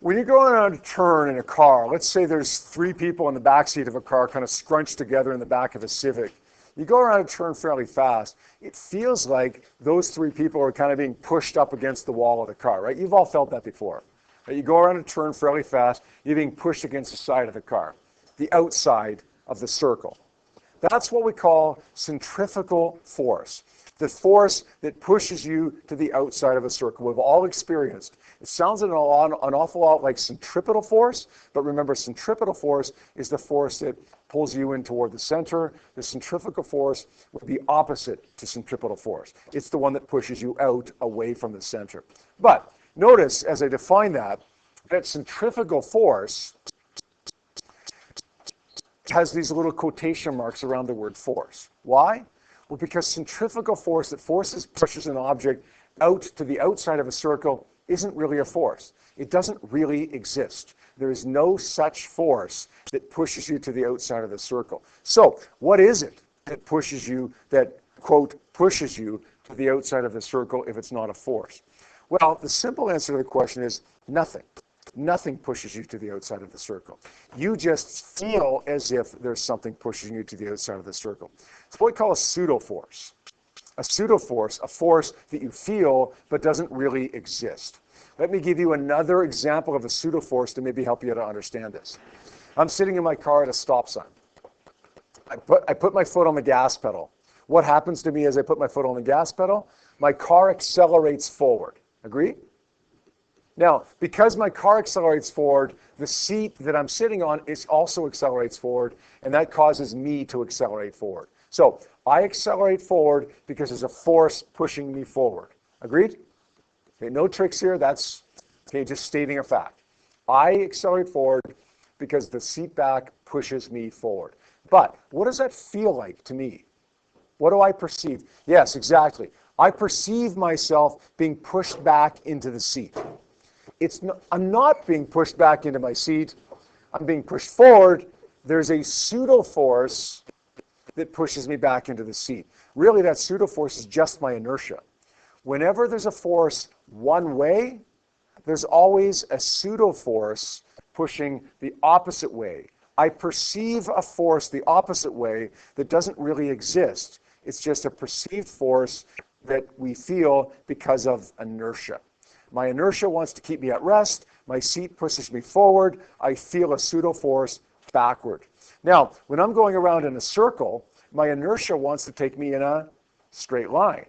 When you're going on a turn in a car, let's say there's 3 people in the back seat of a car kind of scrunched together in the back of a Civic. You go around a turn fairly fast. It feels like those 3 people are kind of being pushed up against the wall of the car, right? You've all felt that before. Right? You go around a turn fairly fast, you're being pushed against the side of the car, the outside of the circle. That's what we call centrifugal force. The force that pushes you to the outside of a circle. We've all experienced. It sounds an awful lot like centripetal force, but remember, centripetal force is the force that pulls you in toward the center. The centrifugal force would be opposite to centripetal force. It's the one that pushes you out away from the center. But notice, as I define that centrifugal force has these little quotation marks around the word force. Why? Well, because centrifugal force that pushes an object out to the outside of a circle isn't really a force. It doesn't really exist. There is no such force that pushes you to the outside of the circle. So what is it that pushes you, that, quote, pushes you to the outside of the circle if it's not a force? Well, the simple answer to the question is nothing. Nothing pushes you to the outside of the circle. You just feel as if there's something pushing you to the outside of the circle. It's what we call a pseudo force. A pseudo force, a force that you feel but doesn't really exist. Let me give you another example of a pseudo force to maybe help you to understand this. I'm sitting in my car at a stop sign. I put my foot on the gas pedal. What happens to me as I put my foot on the gas pedal? My car accelerates forward. Agree? Now, because my car accelerates forward, the seat that I'm sitting on also accelerates forward, and that causes me to accelerate forward. So I accelerate forward because there's a force pushing me forward. Agreed? Okay, no tricks here. That's just stating a fact. I accelerate forward because the seat back pushes me forward. But what does that feel like to me? What do I perceive? Yes, exactly. I perceive myself being pushed back into the seat. I'm not being pushed back into my seat. I'm being pushed forward. There's a pseudo force that pushes me back into the seat. Really, that pseudo force is just my inertia. Whenever there's a force one way, there's always a pseudo force pushing the opposite way. I perceive a force the opposite way that doesn't really exist. It's just a perceived force that we feel because of inertia. My inertia wants to keep me at rest. My seat pushes me forward. I feel a pseudo force backward. Now, when I'm going around in a circle, my inertia wants to take me in a straight line.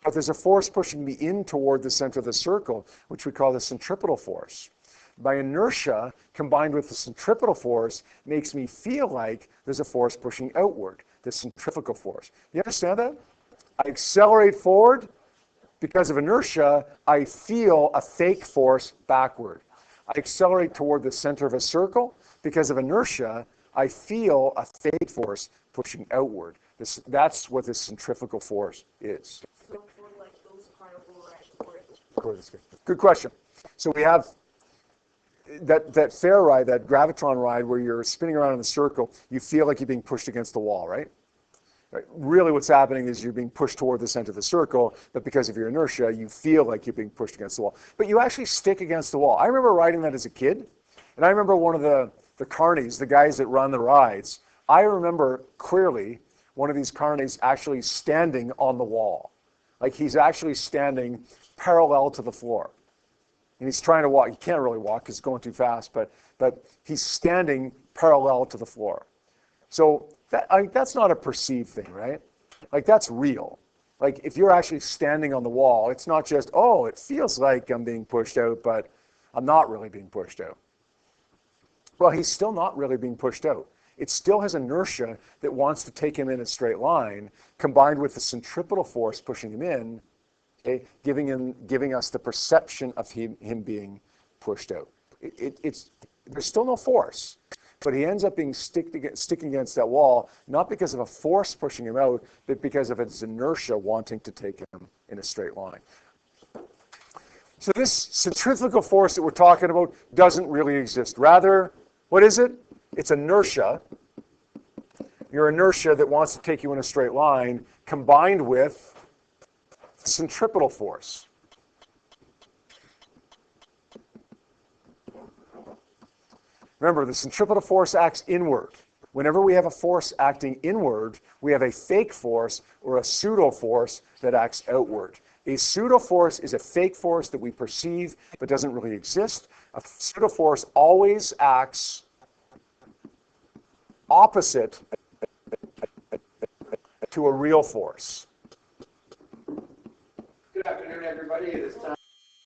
But there's a force pushing me in toward the center of the circle, which we call the centripetal force. My inertia, combined with the centripetal force, makes me feel like there's a force pushing outward, the centrifugal force. You understand that? I accelerate forward. Because of inertia, I feel a fake force backward. I accelerate toward the center of a circle. Because of inertia, I feel a fake force pushing outward. That's what this centrifugal force is. So for like those carnival rides, Good question. So we have that fair ride, that gravitron ride where you're spinning around in a circle, you feel like you're being pushed against the wall, right? Really what's happening is you're being pushed toward the center of the circle, but because of your inertia, you feel like you're being pushed against the wall. But you actually stick against the wall. I remember riding that as a kid, and I remember one of the carnies, the guys that run the rides, I remember clearly one of these carnies actually standing on the wall. Like he's actually standing parallel to the floor. And he's trying to walk. He can't really walk because it's going too fast, but he's standing parallel to the floor. So that's not a perceived thing, right? Like that's real. Like if you're actually standing on the wall, it's not just, oh, it feels like I'm being pushed out, but I'm not really being pushed out. Well, he's still not really being pushed out. It still has inertia that wants to take him in a straight line, combined with the centripetal force pushing him in, okay, giving us the perception of him being pushed out. There's still no force. But he ends up being sticking against that wall, not because of a force pushing him out, but because of its inertia wanting to take him in a straight line. So this centrifugal force that we're talking about doesn't really exist. Rather, what is it? It's inertia. Your inertia that wants to take you in a straight line, combined with centripetal force. Remember, the centripetal force acts inward. Whenever we have a force acting inward, we have a fake force or a pseudo force that acts outward. A pseudo force is a fake force that we perceive but doesn't really exist. A pseudo force always acts opposite to a real force. Good afternoon, everybody. It is time